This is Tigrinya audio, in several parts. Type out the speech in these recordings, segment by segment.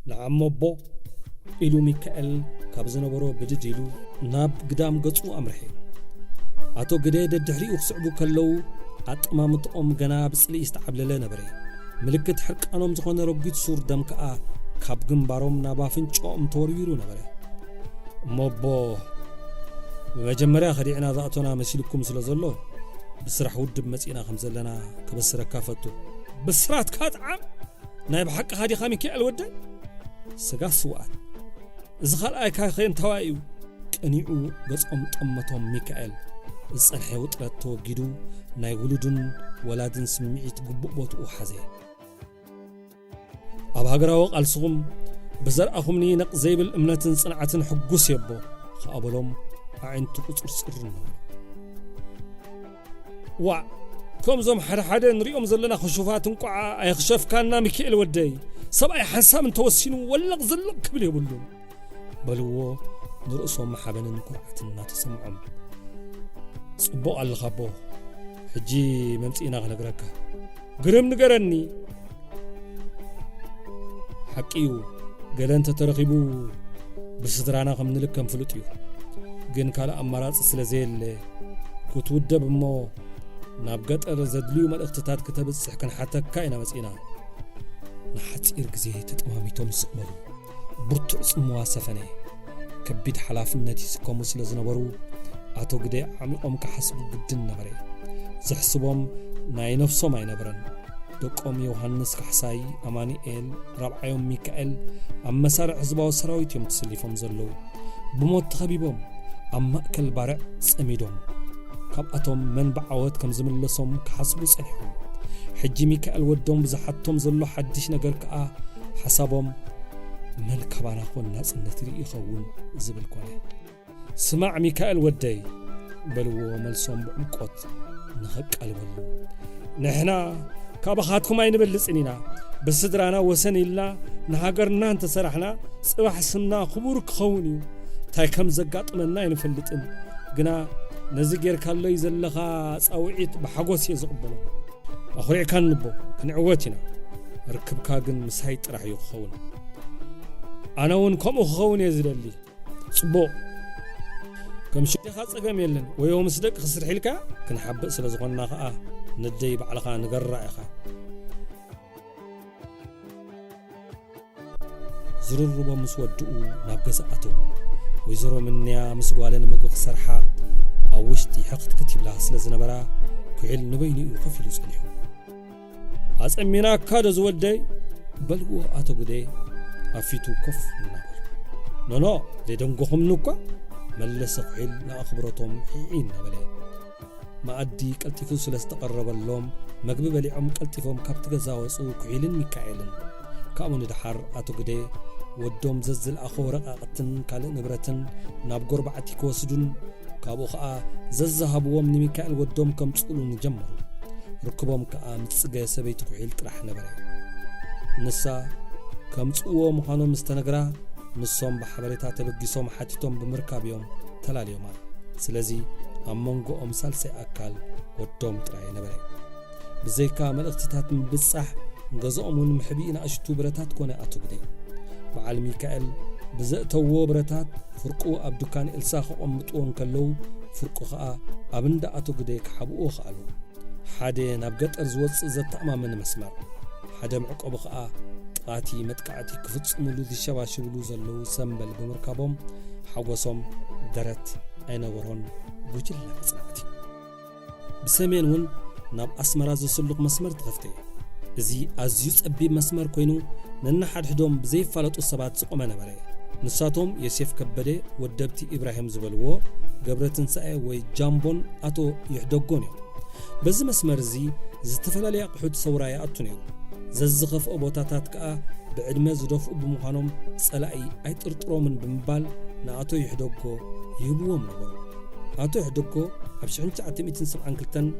نعمبو إلو ميكائيل كابزنبرو بدديلو ناب قدام قصو أمرحي أتو قديد الدحري وخسعبو كلو أطمامتقوم غنا بسلي استعبلله نبري ملكت حرق أنوم زخون رقيت سور دم كأ كاب جنباروم نابافن شوم توريرو نبري موبو بمجمريا خديعنا ذاتنا مسيلكم سلازلو بسرح ود بمسينا خمزلنا كبسر كافتو بسرات كاتعام نايب حق هادي خامي كي الودن سغا سوات زخال اي كاي خين توايو قنيعو غصم طمتهم ميكائيل الصنحي وطرت توغيدو ناي ولودن ولادن سمعيت غبوبوتو حزي اب هاغراو قالسهم بزرعخمني نق زيبل امنتن صنعتن حغوس يبو خابلهم عينتو قصرصرن وا كم زم حدا نريهم زلنا خشوفات نقع يخشف كاننا ميكائيل ودي سبعي حساب توسينو ولق زلق كبل يبلون بلو نرقصهم محبن كرعتنا تسمعهم صبوا على الخبو حجي ممسينا غنغرك قرم نقرني حقيو قال انت ترغبو بصدرانا خمنلك كم فلوتيو جن كالا امارات سلازيل كتودب مو نابقت ارزدليو مالاختتات كتاب السحكن حتى كاينا مسئنا نحتير غزي تطماميتهم سقملو برتع مواسفني كبيد حلافنتي سكوم سلازنبرو اتو غدي عميقوم كحسبو جدن نبري زحسبهم ناي نفسهم اي نبرن دقوم يوحنس كحساي امانيئيل ربعيوم ميكائيل ام مسارع حزباو سراويت يوم تسليفهم زلو بموت خبيبهم ام مأكل بارع سميدهم كاباتهم من بعوات كم زملسهم كحسبو صحيحهم حجي ميكائيل ودهم بزحتهم زلو حدش نجر كأ حسابهم من كبانا خون ناس النتري يخون زبل كونه سمع ميكائيل ودي بلو ملسهم بعمقوت نخق الولو نحنا كابخاتكم اين بلصنينا بسدرانا وسن إلا نهاجرنا انت سرحنا صباح سمنا خبور كخونيو تاي كم زقاطمنا ينفلطن غنا نزي غير كالو يزلخا صاوعيت بحغوس يزقبلو اخري كان نبو كنعوتنا ركبكا غن مساي طرح يخون انا ون كم خون يزدلي صبو كم شدي خاصكم يلن ويوم صدق خسر حيلكا كنحبق سلازغنا خا ندي بعلخا نقرع اخا زرر بمسودو نابغساتو ويزرو منيا مسغالن مغو خسرحا اوشتي حقت كتب لها سلازنبرا كعل نبيني يخفل يصلحو اصمينا كاد زودي بلغو اتو غدي افيتو كف نبر نو لدنغهم نكو ملس خيل لاخبرتهم حين نبله ما ادي قلتيفو سلاستقرب اللوم مغب بليعم قلتيفهم كابت غزاوصو كعيلن ميكائيلن كامون دحر اتو غدي ودوم ززل اخو رقاقتن كال نبرتن ناب غربعتي كوسدون كابو خا ززهبوم ميكائيل ودوم كم صلون جمرو ركبهم كا مصغه سبيت كعيل طرح نبره نسا كم صوو مخانو مستنغرا نصوم بحبريتا تبغيسوم حاتيتوم بمركابيوم تلاليوما سلازي امونغو امسالسي اكال ودوم طراي نبره بزيكا ملختات مبصح غزومون محبينا اشتو برتات كونه اتو غدي بعل ميكائيل بزأتو برتات فرقو ابدكان الساخ امطون كلو فرقو خا ابندا اتو غدي كحبو خالو حاده نابغطر زوص زتامامن مسمر حاده معقب خا طاتي متقعتي كفصملو ذي شباشبلو زلو سنبل بمركبهم حوسهم درت اينا ورون بوجل لفصناتي بسمين ون ناب اسمرا زسلق مسمر تخفتي ازي ازيو صبي مسمر كوينو ننا حدحدوم بزي فالطو سبات صقمه نبره نساتهم يوسف كبده ودبتي ابراهيم زبلو غبرتن ساي وي جامبون اتو يحدغوني بز مسمر زي زتفلالي قحوت سورايا اتونيو ززخف ابوتاتات كا بعدمه زدفو بمخانهم صلاي اي طرطرومن بمبال ناتو يحدغو يبوم نبر اتو يحدغو ابشعنت اتميتن سبعن كلتن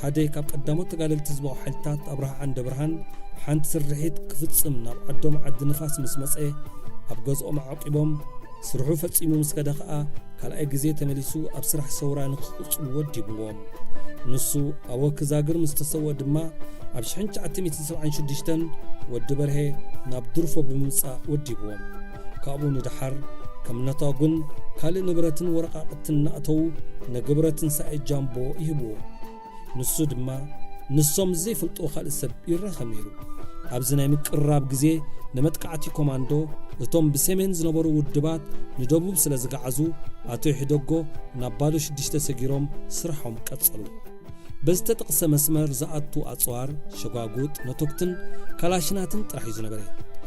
حدي كاب قدامو تقالل تزبو حلتات ابرها عند برهان حنت سرحيت كفصم ناب عدوم عد نفاس مسمصي ابغزو معقبهم سرحو فصيمو مسكدخا كالاي غزي تمليسو ابسرح سوران خصو وديبوم نسو او كزاغر مستسو دما ابشحنت اتميت 76 ودي برهي نابدرفو بممصا وديبوهم كابو ندحر كم نتاقن كالي نبرتن ورقاقتن نأتو نقبرتن ساي جامبو يهبو نسو دما نسوم زي فلطو خالي سب يرخميرو أبزناي مقراب غزي نمتقعتي كوماندو እቶም በሰሜን ዝነበሩ ውድባት ንደቡብ ስለ ዝጋዓዙ አቶ ይሕደጎ ናባዶ 6 ሰጊሮም ስራሖም ቀጸሉ በስተጥቅሰ መስመር ዘአቱ አጽዋር ሸጓጉጥ ነቶክትን ካላሽናትን ጥራይ ዝነበረ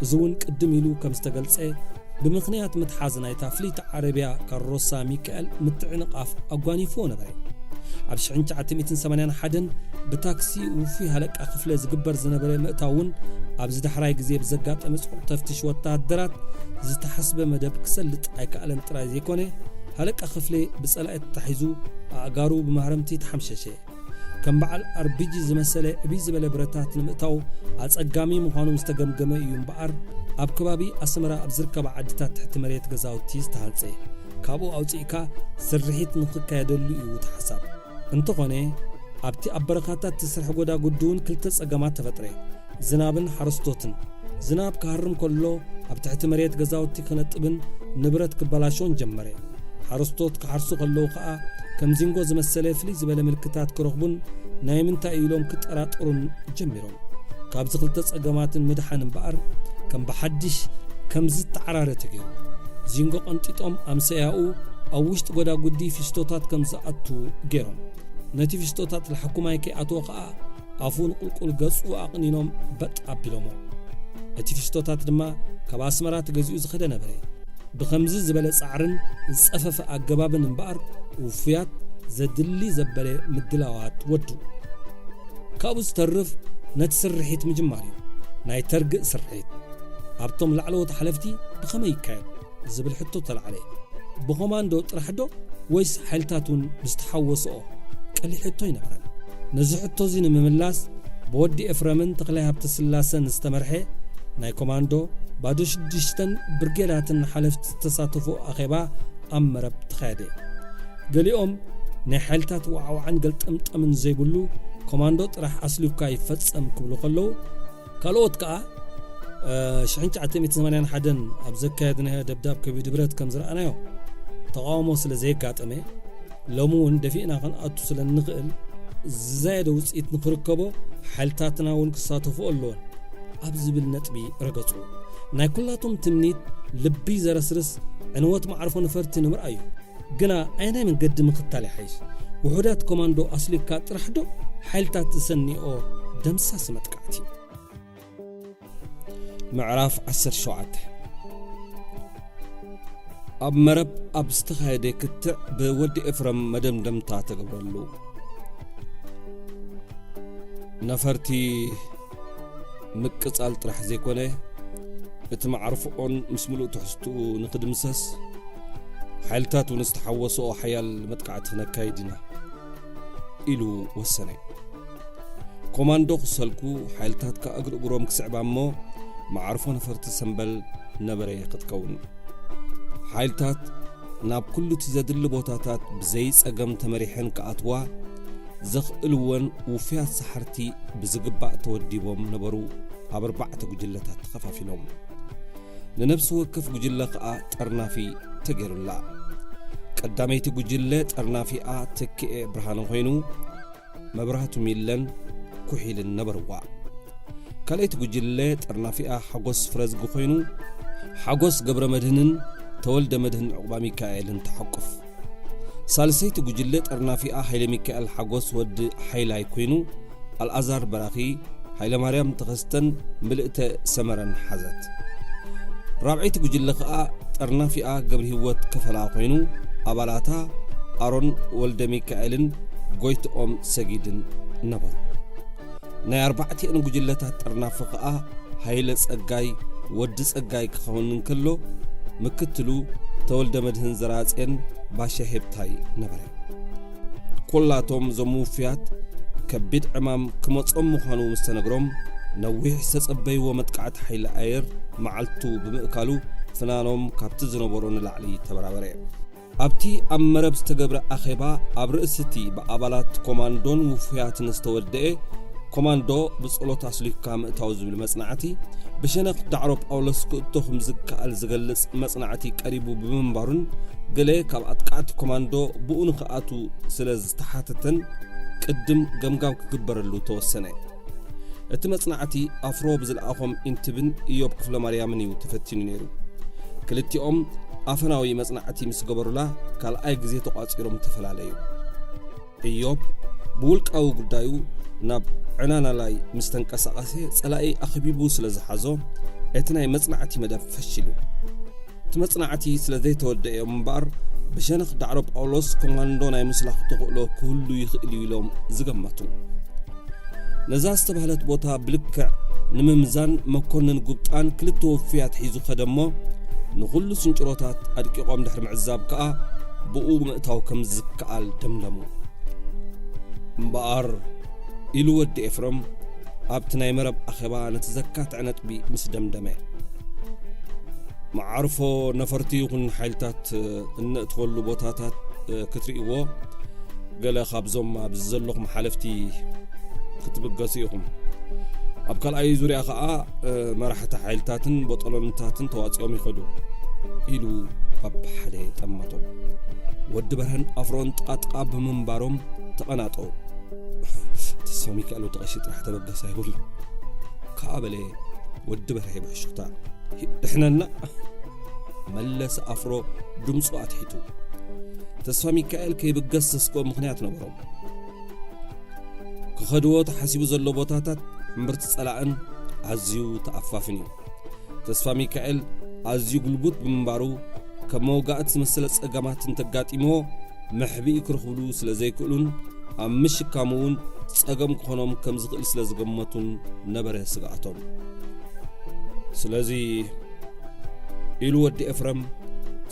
እዙውን ቅድም ኢሉ ከም ዝተገልጸ ብምኽንያት ምትሓዝናይታ ፍሊት ዓረቢያ ካሮሳ ሚካኤል ምትዕንቃፍ አጓኒፎ ነበረ ኣብ 1981 በታክሲ ውፊ ሃለቃ ክፍለ ዝግበር ዝነበረ ምእታውን ኣብ ዝዳሕራይ ግዜ ብዘጋጠመ ጽዑቕ ተፍቲሽ ወታደራት ዝተሐስበ መደብ ክሰልጥ ኣይከኣለን ጥራይ ዘይኮነ ሃለቃ ክፍለ ብጸላእት ተሒዙ ኣጋሩ ብማህረምቲ ተሐምሸሸ ከም በዓል አርቢጂ ዝመሰለ ዕብይ ዝበለ ብረታት ንምእታው ኣጸጋሚ ምዃኑ ዝተገምገመ እዩ እምበኣር ኣብ ከባቢ ኣስመራ ኣብ ዝርከባ ዓድታት ትሕቲ መሬት ገዛውቲ ዝተሃንጸ ካብኡ ኣውፂኢካ ስርሒት ንኽካየደሉ እዩ ተሓሳብ እንተኾነ ኣብቲ ኣበረኻታት ትስርሕ ጎዳ ጉዱን ክልተ ጸገማት ተፈጥረ ዝናብን ሓረስቶትን ዝናብ ካርም ከሎ ኣብ ትሕቲ መሬት ገዛውቲ ክነጥብን ንብረት ክበላሾን ጀመረ ሓረስቶት ክሓርሱ ከለው ከዓ ከም ዚንጎ ዝመሰለ ፍልይ ዝበለ ምልክታት ክረኽቡን ናይ ምንታይ ኢሎም ክጠራጠሩን ጀሚሮም ካብዚ ክልተ ጸገማትን ምድሓን እምበኣር ከም በሓድሽ ከም ዝተዓራረተ ገይሩ ዚንጎ ቀንጢጦም ኣምሰያኡ ኣብ ውሽጢ ጎዳ ጉዲ ፊስቶታት ከም ዝኣቱ ገይሮም ነቲ ፊስቶታት ለሐኩማይ ከይኣትዎ ከዓ ኣፉን ቁልቁል ገጹ ኣቕኒኖም በጥ ኣቢሎሞ እቲ ፊስቶታት ድማ ካብ ኣስመራ ተገዚኡ ዝኸደ ነበረ ብኸምዚ ዝበለ ጻዕርን ዝጸፈፈ ኣገባብን እምበኣር ውፍያት ዘድሊ ዘበለ ምድላዋት ወዱ ካብኡ ዝተርፍ ነቲ ስርሒት ምጅማር እዩ ናይ ተርግእ ስርሒት ኣብቶም ላዕለዎት ሓለፍቲ ብኸመይ ይካየድ ዝብል ሕቶ ተላዕለ ብኮማንዶ ጥራሕ ዶ ወይስ ሓይልታቱን ብዝተሓወስኦ ቀሊል ሕቶ ይነበረን ነዚ ሕቶ እዚ ንምምላስ ብወዲ ኤፍረምን ተክላይ ሃብተ ስላሰን ዝተመርሐ ናይ ኮማንዶ ባዶ 6 ብርጌዳትን ሓለፍቲ ተሳተፉ ኣኼባ ኣብ መረብ ተኻየደ ገሊኦም ናይ ሓይልታት ዋዕዋዕን ገልጠምጠምን ዘይብሉ ኮማንዶ ጥራሕ ኣስሊካ ይፈጸም ክብሉ ከለው ካልኦት ከዓ 1981 ኣብ ዘካየድናዮ ደብዳብ ከቢድ ብረት ከም ዝረኣናዮ ተቃውሞ ስለ ዘይጋጠመ ሎሙን ደፊእና ክንኣቱ ስለ ንኽእል ዝያደ ውጽኢት ንኽርከቦ ሓይልታትና እውን ክሳተፉ ኣለዎን ኣብ ዝብል ነጥቢ ረገጹ ናይ ኩላቶም ትምኒት ልቢ ዘረስርስ ዕንወት ማዕርፎ ነፈርቲ ንምርኣዩ ግና ኣይናይ መንገዲ ምኽታል ይሓይሽ ውሑዳት ኮማንዶ ኣስሊካ ጥራሕ ዶ ሓይልታት ዝሰኒኦ ደምሳስ መጥቃዕቲ معرف 17 ኣብ መረብ ኣብ ዝተኻየደ ክትዕ ብወዲ ኤፍረም መደምደምታ ተገብረሉ ነፈርቲ ምቅጻል ጥራሕ ዘይኮነ እቲ ማዕርፎን ምስ ሙሉእ ትሕዝትኡ ንኽድምሰስ ሓይልታት እውን ዝተሓወስኦ ሓያል መጥቃዕቲ ክነካይድ ኢና ኢሉ ወሰነ ኮማንዶ ክሰልኩ ሓይልታት ከእግርግሮም ክስዕባ እሞ معرفو نفرت سنبل نبري قدكون حايلتات ناب كلو تزادل بوتاتات بزيس أقام تمريحن كأتوا زخلون وفيات سحرتي بزقباء توديبهم نبرو أبربعة جلتات خفافلهم لنفس وكف جلة ترنافي تجر الله قداميت جلة ترنافي تكئ برهان خينو مبرهات ميلن كحيل النبروا كاليت جلة ترنافئة حقوس فرزق خوينو حقوس قبر مدهنن تولد مدهن عقبا ميكائيل تحقف سالسيت جلة ترنافئة حيل ميكائيل حقوس ود حيلاي كوينو الأزار براخي حيل مريم تغستن ملئت سمرا حزت رابعيت جلة ترنافئة قبر هوت كفلا خوينو أبالاتا أرون ولد ميكائيل قويت سجيدن نبر ናይ ኣርባዕቲ እንጉጅለታት ጥርናፍቃ ሃይለ ጸጋይ ወዲ ጸጋይ ክኸውን ከሎ ምክትሉ ተወልደ መድህን ዘራጽን ባሻ ሄብታይ ነበረ ኩላቶም ዘሙፍያት ከቢድ ዕማም ክመጾም ምዃኑ ምስተነግሮም ነዊሕ ዝተጸበይዎ መጥቃዕቲ ሃይለ ኣየር መዓልቱ ብምእካሉ ፍናኖም ካብቲ ዝነበሩ ንላዕሊ ተበራበረ ኣብቲ ኣብ መረብ ዝተገብረ ኣኼባ ኣብ ርእስቲ ብኣባላት ኮማንዶን ውፍያትን ዝተወደአ ኮማንዶ ብጸሎት ኣስሊካ ምእታው ዝብል መጽናዕቲ ብሸነኽ ዳዕሮ ጳውሎስ ክእቶኹም ዝከኣል ዝገልጽ መጽናዕቲ ቀሪቡ ብምንባሩን ገለ ካብ ኣጥቃዕቲ ኮማንዶ ብኡን ክኣቱ ስለ ዝተሓተተን ቅድም ገምጋም ክግበረሉ ተወሰነ። እቲ መጽናዕቲ ኣፍሮ ብዝለኣኾም ኢንትብን ኢዮብ ክፍለ ማርያምን እዩ ተፈቲኑ ነይሩ። ክልቲኦም ኣፈናዊ መጽናዕቲ ምስ ገበሩላ ካልኣይ ግዜ ተቋጺሮም ተፈላለዩ። ኢዮብ ብውልቃዊ ጉዳዩ ናብ ዕናና ላይ ምስ ተንቀሳቐሰ ጸላኢ ኣኽቢቡ ስለ ዝሓዞ እቲ ናይ መጽናዕቲ መደብ ፈሽሉ። እቲ መጽናዕቲ ስለ ዘይተወድአዮም እምበር ብሸነኽ ዳዕሮ ጳውሎስ ኮማንዶ ናይ ምስላኽ ተኽእሎ ክህሉ ይኽእል ኢሎም ዝገመቱ። ነዛ ዝተባህለት ቦታ ብልክዕ ንምምዛን መኮንን ጉብጣን ክልተ ወፍያት ሒዙ ኸደሞ ንኹሉ ስንጭሮታት ኣድቂቖም ድሕሪ ምዕዛብ ከኣ ብኡ ምእታው ከም ዝከኣል ደምደሙ። እምበኣር ኢሉ ወዲ ኤፍሮም ኣብቲ ናይ መረብ ኣኼባ ነቲ ዘካትዕ ነጥቢ ምስ ደምደመ መዓርፎ ነፈርቲ ይኹን ሓይልታት እንእትወሉ ቦታታት ክትርእይዎ ገለ ካብዞም ኣብ ዘለኹም ሓለፍቲ ክትብገሱ ኢኹም። ኣብ ካልኣይ ዙርያ ከዓ መራሕቲ ሓይልታትን ቦጠሎንታትን ተዋፂኦም ይኸዱ ኢሉ ኣብ ሓደ ጠመቶም። ወዲ በርሀን ኣፍሮን ጣጥቃ ብምንባሮም ተቐናጠው። ተስፋ ሚካኤል ተቐሺ ጥራሕ ተበገሳ ይብሉ ካበለ ወዲ በርሀ ብሕሽኽታ ድሕነና መለስ ኣፍሮ ድምፁ ኣትሒቱ። ተስፋ ሚካኤል ከይብገስ ዘስክኦ ምኽንያት ነበሮም። ክኸድዎ ተሓሲቡ ዘሎ ቦታታት ሕምብርቲ ጸላእን ኣዝዩ ተኣፋፍን እዩ። ተስፋ ሚካኤል ኣዝዩ ጉልቡት ብምንባሩ ከም መውጋእት ዝመሰለ ጸገማትን ተጋጢሞ መሕቢኢ ክረኽብሉ ስለ ዘይክእሉን ኣብ ምሽካሙ እውን ጸገም ክኾኖም ከም ዝኽእል ስለ ዝገመቱን ነበረ ስጋኣቶም። ስለዚ ኢሉ ወዲ ኤፍረም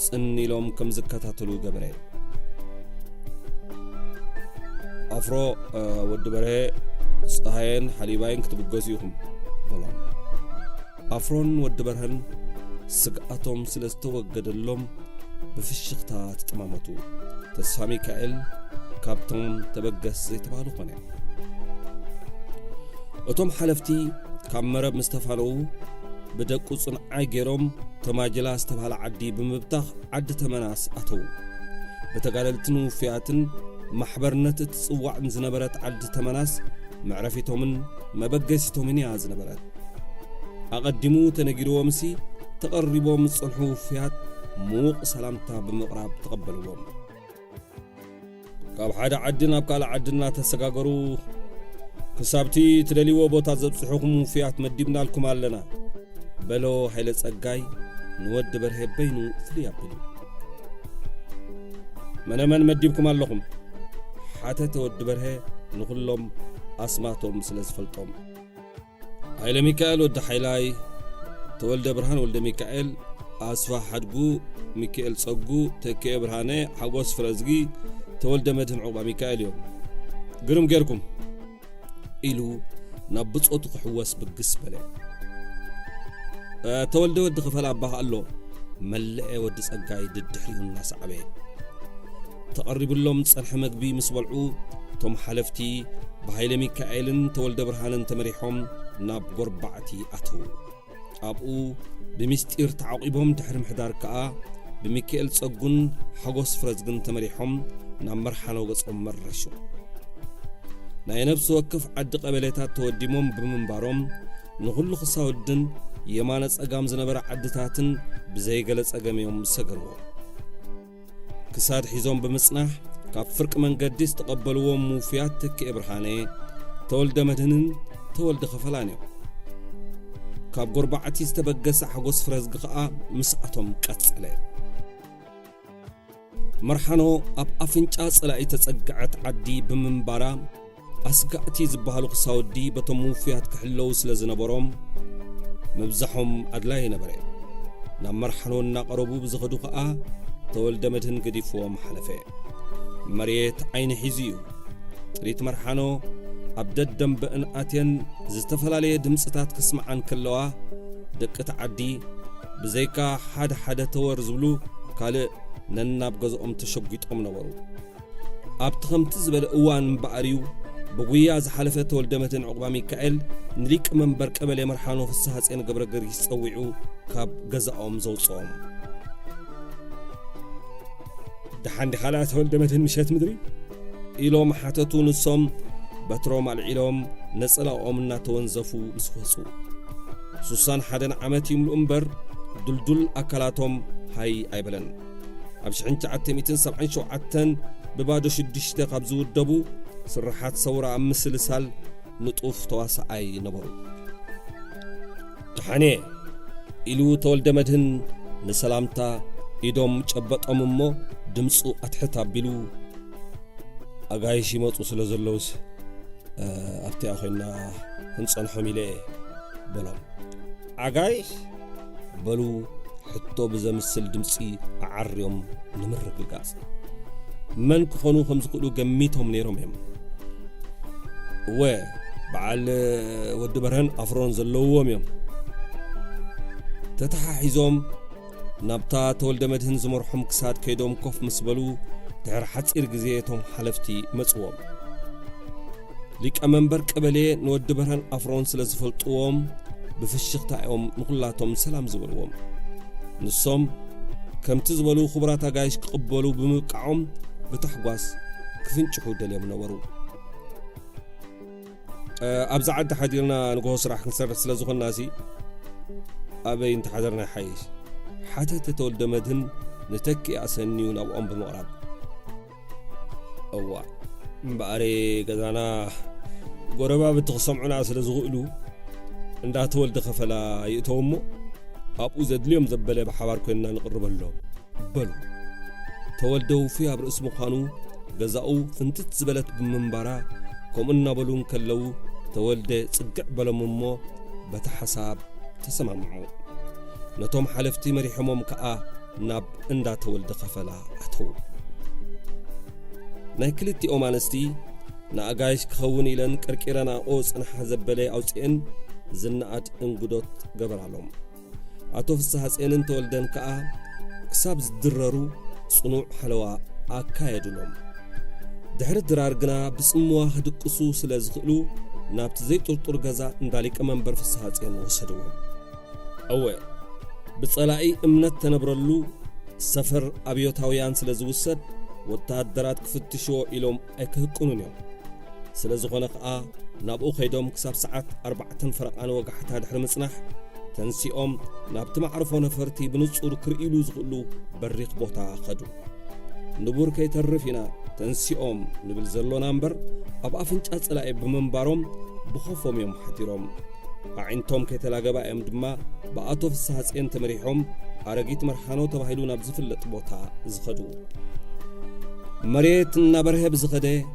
ጽን ኢሎም ከም ዝከታተሉ ገበረ። ኣፍሮ ወዲ በርሀ ፀሃየን ሓሊባይን ክትብገሱ ኢኹም በሎም። ኣፍሮን ወዲ በርሀን ስግኣቶም ስለ ዝተወገደሎም ብፍሽኽታ ተጠማመቱ። ተስፋ ሚካኤል ካብቶም ተበገስ ዘይተባሃሉ ኾነ። እቶም ሓለፍቲ ካብ መረብ ምስ ተፋለዉ ብደቁ ጽንዓይ ገይሮም ተማጅላ ዝተባሃለ ዓዲ ብምብታኽ ዓዲ ተመናስ ኣተዉ። በተጋለልትን ውፍያትን ማሕበርነት እትጽዋዕን ዝነበረት ዓዲ ተመናስ መዕረፊቶምን መበገሲቶምን እያ ዝነበረት። ኣቐዲሙ ተነጊርዎምሲ ተቐሪቦም ዝጸንሑ ውፍያት ምዉቕ ሰላምታ ብምቕራብ ተቐበልዎም። ካብ ሓደ ዓዲ ናብ ካልእ ዓዲ እናተሰጋገሩ ክሳብቲ ትደልይዎ ቦታ ዘብጽሑኹም ውፍያት መዲብናልኩም ኣለና በሎ ሃይለ ጸጋይ ንወዲ በርሀ በይኑ ፍልይ ኣቢሉ። መነመን መዲብኩም ኣለኹም ሓተተ ወዲ በርሀ ንኹሎም ኣስማቶም ስለ ዝፈልጦም። ሃይለ ሚካኤል ወዲ ሓይላይ፣ ተወልደ ብርሃን ወልደ ሚካኤል፣ ኣስፋ ሓድጉ፣ ሚካኤል ጸጉ፣ ተክየ ብርሃነ፣ ሓጎስ ፍረዝጊ፣ ተወልደ መድህን ዕቑባ ሚካኤል እዮም። ግርም ጌርኩም ኢሉ ናብ ብጾቱ ክሕወስ ብግስ በለ። ተወልደ ወዲ ክፈል ኣባኽ ኣሎ መልአ ወዲ ጸጋይ ድድሕሪኡ እናሰዕበ ተቐሪብሎም ጸንሐ መግቢ ምስ በልዑ ቶም ሓለፍቲ ብሃይለ ሚካኤልን ተወልደ ብርሃንን ተመሪሖም ናብ ጎርባዕቲ ኣተዉ። ኣብኡ ብምስጢር ተዓቂቦም ድሕሪ ምሕዳር ከኣ ብሚካኤል ጸጉን ሓጎስ ፍረዝግን ተመሪሖም ናብ መርሓኖ ገጾም መረሹ። ናይ ነብሲ ወክፍ ዓዲ ቀበሌታት ተወዲሞም ብምንባሮም ንኹሉ ክሳውድን የማነ ጸጋም ዝነበረ ዓድታትን ብዘይገለ ጸገመዮም ሰገርዎ። ክሳድ ሒዞም ብምጽናሕ ካብ ፍርቂ መንገዲ ዝተቐበልዎም ውፍያት ተክየ ብርሃነ፣ ተወልደ መድህንን ተወልደ ኸፈላን እዮም። ካብ ጎርባዕቲ ዝተበገሰ ሓጎስ ፍረዝጊ ኸዓ ምስኣቶም ቀጸለ። መርሓኖ ኣብ ኣፍንጫ ጸላኢ ተጸግዐት ዓዲ ብምንባራ ኣስጋእቲ ዝበሃሉ ክሳውዲ በቶም ውፍያት ክሕለዉ ስለ ዝነበሮም መብዛሖም ኣድላይ ነበረ። ናብ መርሓኖ እናቐረቡ ብዝኸዱ ኸዓ ተወልደ መድህን ገዲፍዎም ሓለፈ። መሬት ዓይኒ ሒዙ እዩ። ጥሪት መርሓኖ ኣብ ደደንበእን ኣትየን ዝተፈላለየ ድምፅታት ክስምዓን ከለዋ ደቅቲ ዓዲ ብዘይካ ሓደ ሓደ ተወር ዝብሉ ካልእ ነናብ ገዝኦም ተሸጒጦም ነበሩ። ኣብቲ ከምቲ ዝበለ እዋን እምበኣር እዩ بغويا زحلفة تولد مدهن عقبة ميكائيل نليك منبر قبل مرحانو في السهاسين قبر قريس تسويعو كاب غزاهم زوصهم دحان دي حالات تولد مدهن مشات مدري إلوم حاتتو نصهم بتروم على العلوم نسألهم ناتونزفو مسخوصو سوسان حدن عمتي الأنبر دلدل أكلاتهم هاي أيبلن أبشعين تعتم 270 ببادو شدشتة قبزو الدبو سرحات صورة مثل سال نطوف تواسع أي نبرو تحاني إلو تولد مدهن نسلامتا إدوم جبت أممو دمسو أتحتا بلو أغايشي موتو سلازلوس أبتي أخينا هنصان حميلي بلوم أغايش بلو حتو بزمسل دمسي أعريهم نمرق القاس من كخونو خمس قلو قميتهم نيرهم هم بعال ودبرهن أفرون زلوهم يوم تتحاحيزهم نبتا تولد مدهن زمرحهم كساد كيدوم كوف مسبلو تعر حتسير قزيتهم حلفتي مصوم ليك أمنبر قبلي نودبرهن أفرون سلازفلطوهم بفشخ تاعهم نقلاتهم سلام زبلوهم نصهم كم تزبلو خبرات أغايش قبلو بمقعهم بتحقواس كفنشحو دليم نورو أبزع عد حديرنا نقوص راح نسرد سلازوخ الناسي أبي انت حضرنا حيش حتى تتولد مدهن نتكي أسنيون أو أم بمقرب أوا مباري قدانا قربا بتغصمعنا سلازوغلو عندها تولد خفلا يأتومو أبو زد اليوم زبالي بحوار كنا نقرب اللهم بلو تولدوا فيها برأس مخانو جزاؤو فنتت زبلت بمنبرا كم إننا بلون كلو تولد صدق بلممو بتحساب تسمعوا نتوم حلفتي مريحمهم كأ ناب إندا تولد خفلا أتو ناكلتي أمانستي نا أجايش كخوني لن كركيرنا أوس أنا حزبالي أو تين زنات انقدوت قبر علوم أتوف السهاسين تولدن كأ كساب زدررو صنوع حلوة أكايدلهم دحر الدرارقنا بسموا هدقصو سلازغلو نابت زي طرطر غزا نداليك منبر في السهاسين وصدوهم أوه بصلاعي امنت تنبرلو سفر أبيوتاويان سلازوسد وتهدرات كفتشو إلوم أكهقونون يوم سلازغونا كأ نابو خيدوم كساب ساعات 4 فرقان وقحتها دحر مصنح تنسيهم نابت معرفو نفرتي بنصور كرئيلو زغلو بريق بوتا خدو نبور كي ترفينا تنسيهم نبل زلو نامبر أب أفنج أصلاعي بمنبارهم بخوفهم يوم حتيرهم أعنتهم كي تلاقبا يوم دما بأطوف السهاسين تمريحهم أرقيت مرحانو تباهلو نابزفلت بوتا زخدو مريت نبرهب زخده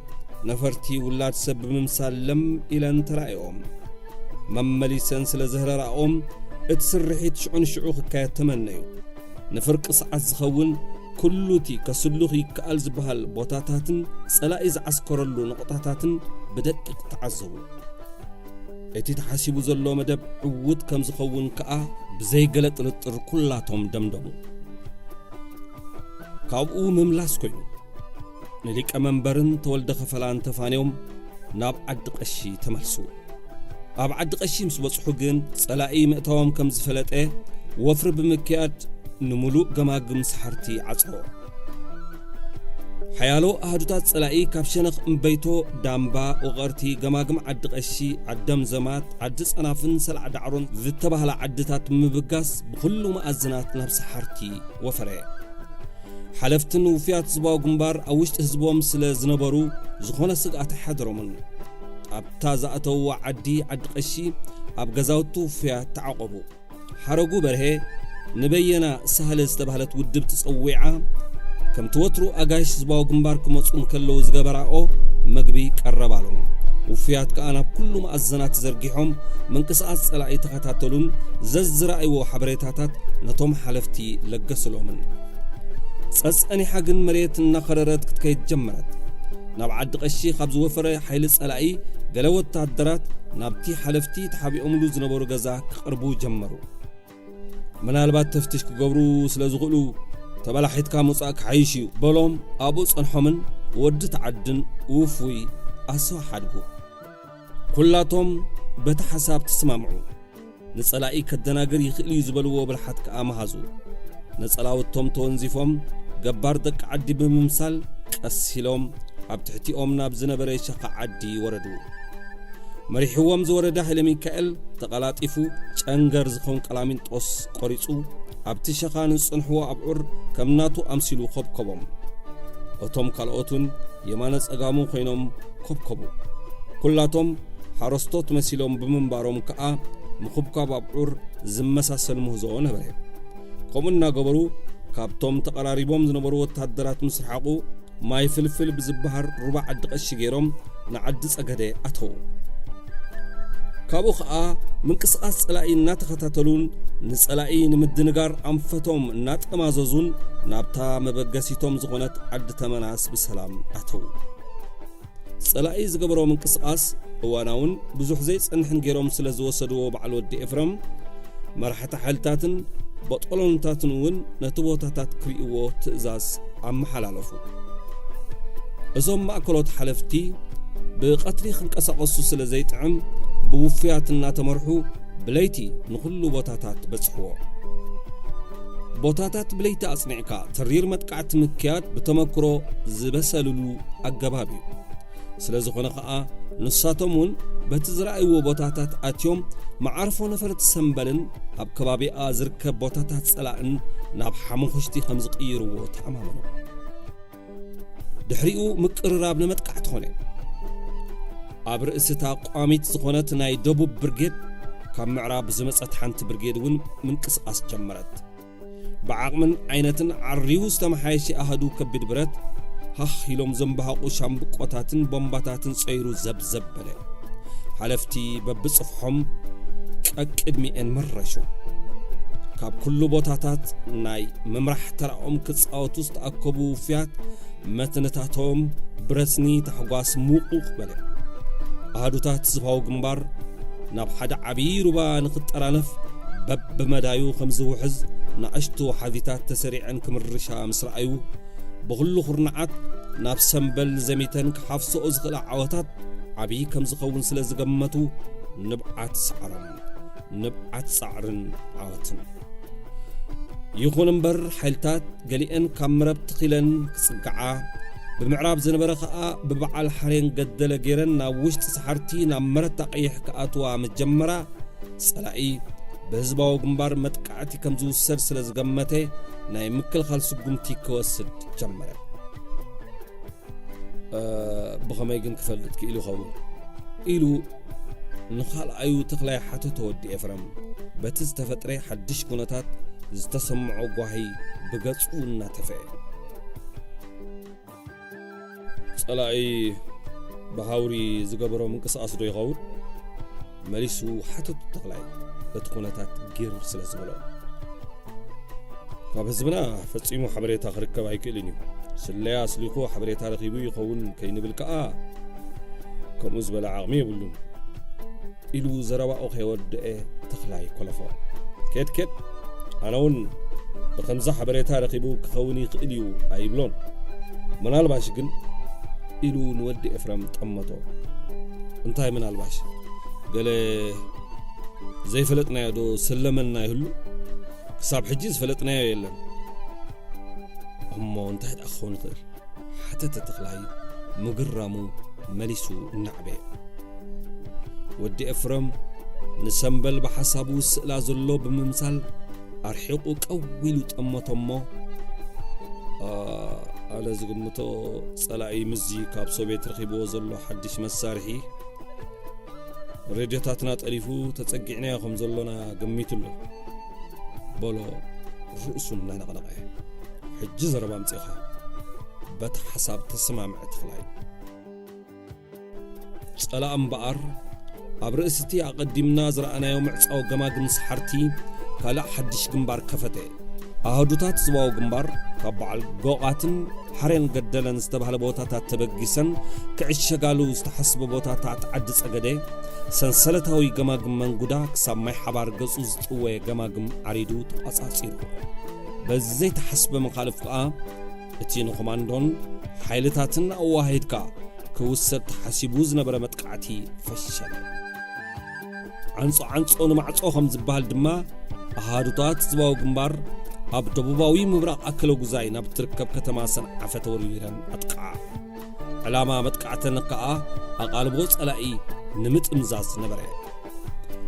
نفرتي ولاد سب ممسالم إلى انترائيهم مملي سنسل زهر رأهم اتسرحيت شعون شعوخ كاية تمنيو نفرق سعز زخون كلوتي كسلوخي كألز بهال بوتاتاتن سلائز عسكرلو نقطاتاتن بدقق تعزو اتي تحاسيبو زلو مدب عود كم زخون كأ بزي قلت لطر كلاتهم دمدمو كابقو مملاس كوينو نليك أمنبرن تولد خفلان تفانيوم ناب عد قشي تملسو أب عد قشي مسبصحو جن صلاقي مأتوام كم زفلت وفر بمكياد نملو جماجم سحرتي عصو حيالو أهدوتات صلاقي كابشنخ مبيتو دامبا وغرتي جماجم عد قشي عدم زمات عدس أنافن سلع دعرون ذتبه لعدتات مبقاس بكل مأزنات نفس حرتي وفرع حلفتن وفيات زباو جنبار أوشت هزبوم سلا زنبرو زخونا سقعت حدرمن أبتازعتو عدي عد قشي أبغزاوتو فيات تعقبو حرقو برهي نبينا سهل استبهلت ودب تصويعا كم توترو أغايش زباو جنبار كمصون كلو زغبراؤو مقبي قربالهم وفيات كأنا كل مأزنات زرقيهم من كسات سلاعي تخاتاتلون ززرائي وحبريتاتات نتوم حلفتي لقسلومن أني حاجن مريت النخررات كتكيت جمرت نبعد قشي خبز وفرة حيل سلاعي قلوت تعدرات نبتي حلفتي تحبي أملو زنبور جزا قربو جمرو من البات تفتش كجبرو سلازغلو تبلا حيت كاموساك عايشي بلوم أبوس أنحمن ودت عدن وفوي أسوا حدقو ኩላቶም በቲ ሓሳብ ተስማምዑ ንጸላኢ ከደናግር ይኽእል እዩ ዝበልዎ ብልሓት ከኣመሃዙ ነጸላውቶም ተወንዚፎም ገባር ደቂ ዓዲ ብምምሳል ቀሲሎም ኣብ ትሕቲኦም ናብ ዝነበረ ሸኻ ዓዲ ወረዱ መሪሕዎም ዝወረዳ ሃይለ ሚካኤል ተቐላጢፉ ጨንገር ዝኸውን ቀላሚንጦስ ቆሪጹ ኣብቲ ሸኻ ንጽንሕዎ ኣብዑር ከም ናቱ ኣምሲሉ ኸብከቦም እቶም ካልኦቱን የማነ ጸጋሙ ኮይኖም ከብከቡ ኩላቶም ሓረስቶት መሲሎም ብምንባሮም ከዓ ምኽብካብ ኣብዑር ዝመሳሰል ምህዞ ነበረ ከምኡ እናገበሩ ካብቶም ተቐራሪቦም ዝነበሩ ወታደራት ምስ ረሓቑ ማይ ፍልፍል ብዝበሃር ሩባዕ ዓዲ ቀሺ ገይሮም ንዓዲ ጸገደ ኣተዉ ካብኡ ከዓ ምንቅስቓስ ጸላኢ እናተኸታተሉን ንጸላኢ ንምድንጋር ኣንፈቶም እናጠማዘዙን ናብታ መበገሲቶም ዝኾነት ዓዲ ተመናስ ብሰላም ኣተዉ ጸላኢ ዝገበሮ ምንቅስቓስ እዋናውን ብዙሕ ዘይጸንሕን ገይሮም ስለ ዝወሰድዎ በዓል ወዲ ኤፍረም መራሕቲ ሓይልታትን በጠሎንታትን እውን ነቲ ቦታታት ክሪእዎ ትእዛዝ ኣመሓላለፉ እዞም ማእከሎት ሓለፍቲ ብቐትሪ ክንቀሳቐሱ ስለ ዘይጥዕም ብውፍያት እናተመርሑ ብለይቲ ንኹሉ ቦታታት በጽሕዎ ቦታታት ብለይቲ ኣጽኒዕካ ተሪር መጥቃዕቲ ምክያድ ብተመክሮ ዝበሰልሉ ኣገባብ እዩ ስለ ዝኾነ ከዓ ንሳቶም እውን በቲ ዝረኣይዎ ቦታታት ኣትዮም መዓርፎ ነፈርቲ ሰንበልን ኣብ ከባቢኣ ዝርከብ ቦታታት ጸላእን ናብ ሓሙኽሽቲ ከም ዝቕይርዎ ተኣማመኑ ድሕሪኡ ምቅርራብ ንመጥቃዕቲ ኾነ ኣብ ርእስታ ቋሚት ዝኾነት ናይ ደቡብ ብርጌድ ካብ ምዕራብ ዝመጸት ሓንቲ ብርጌድ እውን ምንቅስቓስ ጀመረት ብዓቕምን ዓይነትን ዓሪቡ ዝተመሓየሸ ኣሃዱ ከቢድ ብረት ሃኽ ኢሎም ዘንበሃቑ ሻምብቆታትን ቦምባታትን ጸይሩ ዘብዘበለ ሓለፍቲ በብጽፍሖም ቀቅድሚኤን መረሹ ካብ ኩሉ ቦታታት ናይ ምምራሕ ተራኦም ክጻወቱ ዝተኣከቡ ውፍያት መትንታቶም ብረስኒ ተሕጓስ ሙቑቕ በለ ኣሃዱታት ዝፋው ግንባር ናብ ሓደ ዓብዪ ሩባ ንኽጠራነፍ በብመዳዩ ከም ዝውሕዝ ንኣሽቱ ሓዚታት ተሰሪዐን ክምርሻ ምስ ረኣዩ ብኹሉ ኹርናዓት ናብ ሰንበል ዘሚተን ክሓፍስኦ ዝኽእላ ዓወታት ዓብዪ ከም ዝኸውን ስለ ዝገመቱ ንብዓት ሰዕሮም ንብዓት ጻዕርን ዓወትን ይኹን እምበር ሓይልታት ገሊአን ካብ መረብ ትኺለን ክጽግዓ ብምዕራብ ዝነበረ ከዓ ብበዓል ሓሬን ገደለ ገይረን ናብ ውሽጢ ሰሓርቲ ናብ መረታ ቀይሕ ክኣትዋ መጀመራ ጸላኢ ብህዝባዊ ግንባር መጥቃዕቲ ከም ዝውሰድ ስለ ዝገመተ ናይ ምክልኻል ስጉምቲ ክወስድ ጀመረ ብኸመይ ግን ክፈልጥ ክኢሉ ይኸውን ኢሉ ንኻልኣዩ ተኽላይ ሓተቶ ወዲ ኤፍረም በቲ ዝተፈጥረ ሓድሽ ኩነታት ዝተሰምዖ ጓሂ ብገጹ እናተፈአ ጸላኢ ብሃውሪ ዝገበሮ ምንቅስቓስ ዶ ይኸውን መሊሱ ሓተቱ ተኽላይ እቲ ኩነታት ጌር ስለ ዝበሎ ካብ ህዝብና ፈጺሙ ሓበሬታ ክርከብ ኣይክእልን እዩ ስለያ ስሊኹ ሓበሬታ ረኺቡ ይኸውን ከይንብል ከዓ ከምኡ ዝበለ ዓቕሚ የብሉን ኢሉ ዘረባኡ ከይወድአ ተኽላይ ኮለፎ ከድ ኣነ እውን ብከምዛ ሓበሬታ ረኺቡ ክኸውን ይኽእል እዩ ኣይብሎን ምናልባሽ ግን ኢሉ ንወዲ ኤፍረም ጠመቶ እንታይ ምናልባሽ ገለ ዘይፈለጥናዮ ዶ ስለመና ይህሉ ክሳብ ሕጂ ዝፈለጥናዮ የለን እሞ እንታይ ክኸውን ይኽእል ሓተተ ተኽላይ ምግራሙ መሊሱ እናዕበ ወዲ ኤፍረም ንሰንበል ብሓሳቡ ስእላ ዘሎ ብምምሳል ኣርሒቑ ቀዊሉ ጠመቶ እሞ ኣለ ዝግምቶ ጸላኢ ምዚ ካብ ሶቪየት ረኺብዎ ዘሎ ሓድሽ መሳርሒ ሬድዮታትና ጠሊፉ ተጸጊዕናዮ ከም ዘሎና ገሚቱሎ በሎ ርእሱ እናነቕነቐ ሕጂ ዘረባ ምጽኻ በቲ ሓሳብ ተሰማምዐ ተኽላይ ጸላእ እምበኣር ኣብ ርእስቲ ኣቐዲምና ዝረኣናዮ ምዕጻው ገማግም ሰሓርቲ ካልእ ሓድሽ ግንባር ከፈተ ኣሃዱታት ዝባው ግንባር ካብ በዓል ጎቓትን ሓሬን ገደለን ዝተባህለ ቦታታት ተበጊሰን ክዕሸጋሉ ዝተሓስበ ቦታታት ዓዲ ጸገደ ሰንሰለታዊ ገማግም መንጉዳ ክሳብ ማይ ሓባር ገጹ ዝጥወየ ገማግም ዓሪዱ ተቋጻጺሩ በዘይ ተሓስበ መኻልፍ ከዓ እቲ ንኮማንዶን ሓይልታትን ኣዋሂድካ ክውሰድ ተሓሲቡ ዝነበረ መጥቃዕቲ ፈሸለ ዓንጾ ንማዕጾ ከም ዝበሃል ድማ ኣሃዱታት ህዝባዊ ግንባር ኣብ ደቡባዊ ምብራቕ ኣክለ ጉዛይ ናብ ትርከብ ከተማ ሰንዓፈ ተወሪረን ኣጥቃዓ ዕላማ መጥቃዕተን ከዓ ኣቓልቦ ጸላኢ ንምጥምዛዝ ነበረ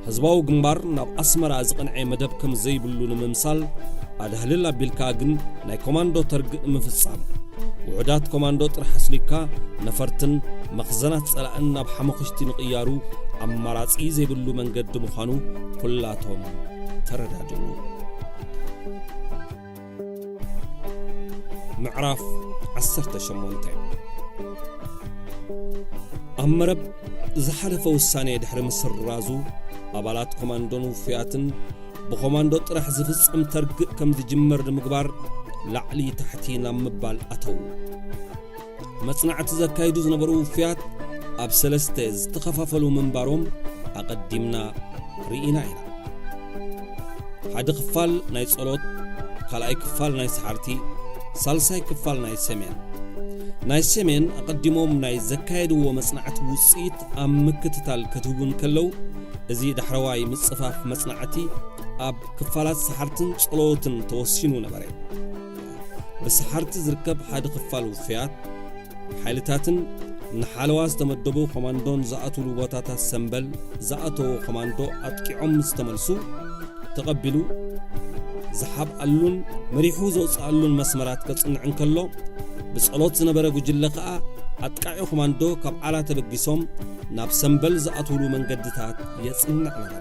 ህዝባዊ ግንባር ናብ ኣስመራ ዝቕንዐ መደብ ከም ዘይብሉ ንምምሳል ኣድህልል ኣቢልካ ግን ናይ ኮማንዶ ተርግእ ምፍጻም ውሑዳት ኮማንዶ ጥራሕ ኣስሊካ ነፈርትን መኽዘናት ጸላእን ናብ ሓመኽሽቲ ንቕያሩ ኣማራጺ ዘይብሉ መንገዲ ምዃኑ ኩላቶም ተረዳድኡ ምዕራፍ 18 ኣብ መረብ ዝሓለፈ ውሳኔ ድሕሪ ምስራዙ ኣባላት ኮማንዶን ውፍያትን ብኮማንዶ ጥራሕ ዝፍጽም ተርግእ ከም ዝጅመር ንምግባር ላዕሊ ታሕቲ ናብ ምባል ኣተው መጽናዕቲ ዘካይዱ ዝነበሩ ውፍያት ኣብ ሰለስተ ዝተኸፋፈሉ ምንባሮም ኣቐዲምና ርኢና ኢና ሓደ ክፋል ናይ ጸሎት ካልኣይ ክፋል ናይ ሰሓርቲ ሳልሳይ ክፋል ናይ ሰሜን ኣቐዲሞም ናይ ዘካየድዎ መጽናዕቲ ውጽኢት ኣብ ምክትታል ከትቡን ከለው እዚ ዳሕረዋይ ምጽፋፍ መጽናዕቲ ኣብ ክፋላት ሰሓርትን ጸሎትን ተወሲኑ ነበረ ብሰሓርቲ ዝርከብ ሓደ ክፋል ውፍያት ሓይልታትን ንሓለዋ ዝተመደቡ ኮማንዶን ዝኣትሉ ቦታታት ሰንበል ዝኣተዉ ኮማንዶ ኣጥቂዖም ዝተመልሱ ተቐቢሉ ዝሓብኣሉን መሪሑ ዘውፅኣሉን መስመራት ከጽንዕን ከሎ ብጸሎት ዝነበረ ጉጅለ ከዓ ኣጥቃዒ ኮማንዶ ካብ ዓላ ተበጊሶም ናብ ሰንበል ዝኣትሉ መንገድታት የጽንዕ ነበረ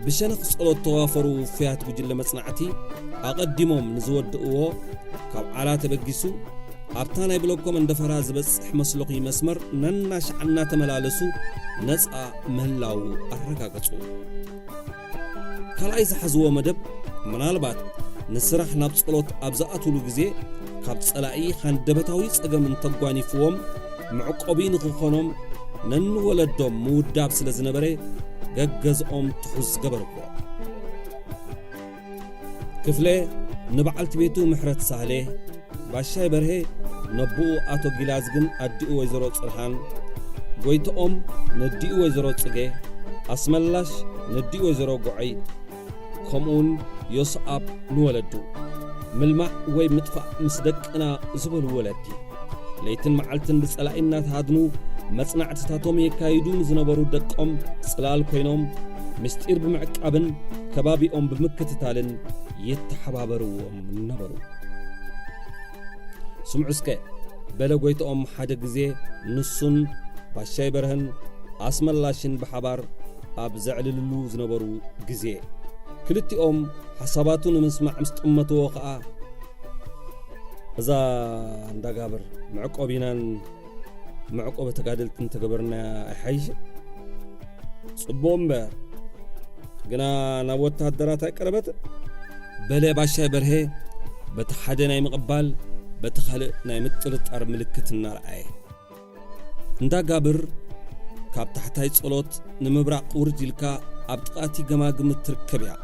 ብሸነኽ ጸሎት ተዋፈሩ ውፍያት ጉጅለ መጽናዕቲ ኣቐዲሞም ንዝወድእዎ ካብ ዓላ ተበጊሱ ኣብታ ናይ ብሎኮም እንደፈራ ዝበጽሕ መስለኺ መስመር ነናሽዓና ተመላለሱ ነፃ ምህላው ኣረጋገጹ ካልኣይ ዝሓዝዎ መደብ ምናልባት ንስራሕ ናብ ጸሎት ኣብ ዝኣትሉ ግዜ ካብ ጸላኢ ካንደበታዊ ጸገም እንተጓኒፍዎም ምዕቆቢ ንኽኾኖም ነንወለዶም ምውዳብ ስለ ዝነበረ ገገዝኦም ትሑዝ ገበርዎ ክፍለ ንበዓልቲ ቤቱ ምሕረት ሳህሌ ባሻይ በርሄ ነብኡ ኣቶ ጊላዝ ግን ኣዲኡ ወይዘሮ ጽርሃን ጎይቶኦም ነዲኡ ወይዘሮ ጽጌ ኣስመላሽ ነዲኡ ወይዘሮ ጎዓይ ከምኡን ዮስኣብ ንወለዱ ምልማዕ ወይ ምጥፋእ ምስ ደቅና ዝበሉ ወለዲ ለይትን መዓልትን ብጸላኢናት ሃድኑ መጽናዕትታቶም የካይዱን ዝነበሩ ደቆም ጽላል ኮይኖም ምስጢር ብምዕቃብን ከባቢኦም ብምክትታልን የተሓባበርዎም ነበሩ ስምዑስከ በለ ጎይቶኦም ሓደ ግዜ ንሱን ባሻይ በርህን ኣስመላሽን ብሓባር ኣብ ዘዕልልሉ ዝነበሩ ግዜ ክልቲኦም ሓሳባቱ ንምስማዕ ምስ ጥመትዎ ከዓ እዛ እንዳጋብር ምዕቆቢናን ምዕቆበ ተጋደልትን ተገበርና ኣይሓይሽ ጽቡቕ እምበር ግና ናብ ወታደራት ኣይቀረበት በለ ባሻይ በርሄ በቲ ሓደ ናይ ምቕባል በቲ ካልእ ናይ ምጥርጣር ምልክት እናርኣየ እንዳጋብር ካብ ታሕታይ ጸሎት ንምብራቕ ውርድ ኢልካ ኣብ ጥቓቲ ገማግም ትርከብ እያ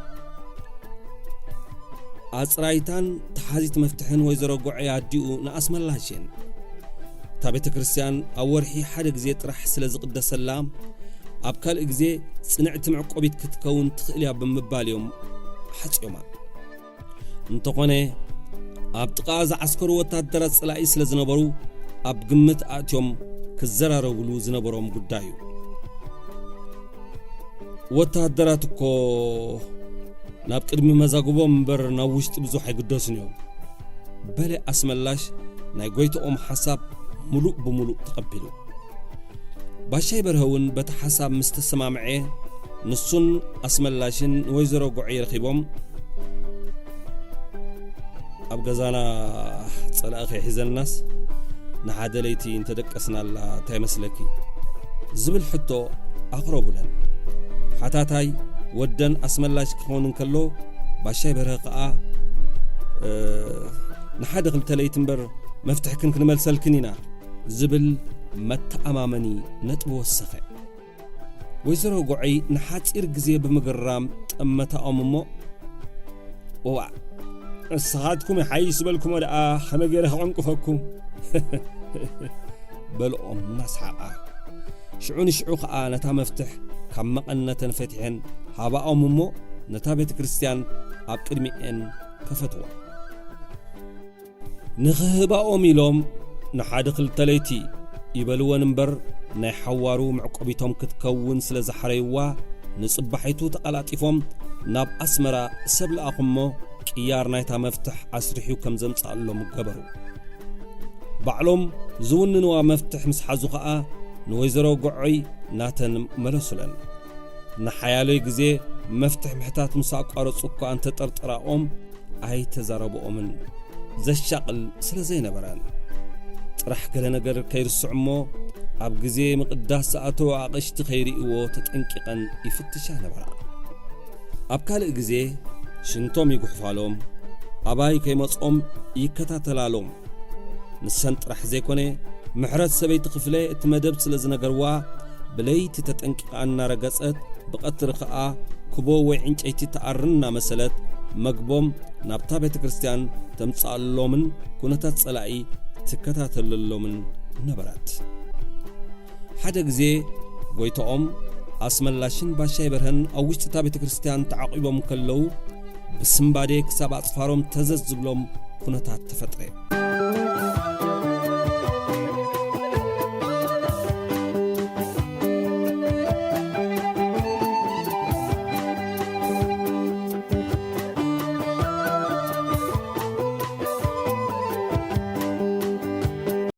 ኣጽራይታን ተሓዚት መፍትሕን ወይዘሮ ጎዓይ ኣዲኡ ንኣስመላሽን እታ ቤተ ክርስቲያን ኣብ ወርሒ ሓደ ግዜ ጥራሕ ስለ ዝቕደሰላ ኣብ ካልእ ግዜ ጽንዕቲ ምዕቆቢት ክትከውን ትኽእል እያ ብምባል እዮም ሓጺዮማ እንተኾነ ኣብ ጥቓ ዝዓስከሩ ወታደራት ጸላኢ ስለ ዝነበሩ ኣብ ግምት ኣእትዮም ክዘራረብሉ ዝነበሮም ጉዳዩ ወታደራት እኮ ናብ ቅድሚ መዛግቦም እምበር ናብ ውሽጢ ብዙሕ ኣይግደሱን እዮም በለ ኣስመላሽ ናይ ጎይቶኦም ሓሳብ ሙሉእ ብምሉእ ተቐቢሉ ባሻይ በርሀውን በቲ ሓሳብ ምስ ተሰማምዐ ንሱን ኣስመላሽን ወይዘሮ ጎዓይ ረኺቦም ኣብ ገዛና ጸላእኺ ሒዘልናስ ንሓደ ለይቲ እንተደቀስናላ እንታይ መስለኪ ዝብል ሕቶ ኣቕረቡለን ሓታታይ ወደን ኣስመላሽ ክኾን እንከሎ ባሻይ በርሀ ከዓ ንሓደ ክልተ ለይቲ እምበር መፍትሕክን ክንመልሰልክን ኢና ዝብል መተኣማመኒ ነጥቢ ወሰኸ ወይዘሮ ጎዓይ ንሓፂር ግዜ ብምግራም ጠመታኦም እሞ ዋ ንስኻትኩም ይሓይሽ ዝበልኩሞ ደኣ ከመይ ገይረ ክቐንቅፈኩም በልኦም ናስሓቃ ሽዑ ንሽዑ ከዓ ነታ መፍትሕ ካብ መቐነተን ፈቲሐን ሃባኦም እሞ ነታ ቤተ ክርስቲያን ኣብ ቅድሚኤን ከፈትዋ ንኽህባኦም ኢሎም ንሓደ ክልተ ለይቲ ይበልወን እምበር ናይ ሓዋሩ ምዕቆቢቶም ክትከውን ስለ ዝሓረይዋ ንጽባሒቱ ተቐላጢፎም ናብ ኣስመራ ሰብ ለኣኹሞ ቅያር ናይታ መፍትሕ ኣስሪሑ ከም ዘምጻእሎም ገበሩ ባዕሎም ዝውንንዋ መፍትሕ ምስ ሓዙ ከዓ ንወይዘሮ ጎዖይ ናተን መለሱለን ንሓያሎይ ግዜ መፍትሕ ምሕታት ምስ ኣቋረጹ እኳ እንተጠርጥራኦም ኣይተዛረብኦምን ዘሻቕል ስለ ዘይነበረን ጥራሕ ገለ ነገር ከይርስዕ እሞ ኣብ ግዜ ምቕዳስ ሰኣቶ ኣቐሽቲ ኸይርእዎ ተጠንቂቐን ይፍትሻ ነበራ ኣብ ካልእ ግዜ ሽንቶም ይጉሕፋሎም ኣባይ ከይመጾም ይከታተላሎም ንሰን ጥራሕ ዘይኮነ ምሕረት ሰበይቲ ክፍለ እቲ መደብ ስለ ዝነገርዋ ብለይቲ ተጠንቂቓ እናረገጸት ብቐትሪ ከዓ ክቦ ወይ ዕንጨይቲ ተኣርና መሰለት መግቦም ናብታ ቤተ ክርስቲያን ተምጻኣሎምን ኩነታት ጸላኢ ትከታተለሎምን ነበራት ሓደ ግዜ ጎይቶኦም ኣስመላሽን ባሻይ በርሀን ኣብ ውሽጢታ ቤተ ክርስቲያን ተዓቂቦም ከለዉ ብስምባዴ ክሳብ ኣጽፋሮም ተዘዝ ዝብሎም ኩነታት ተፈጥረ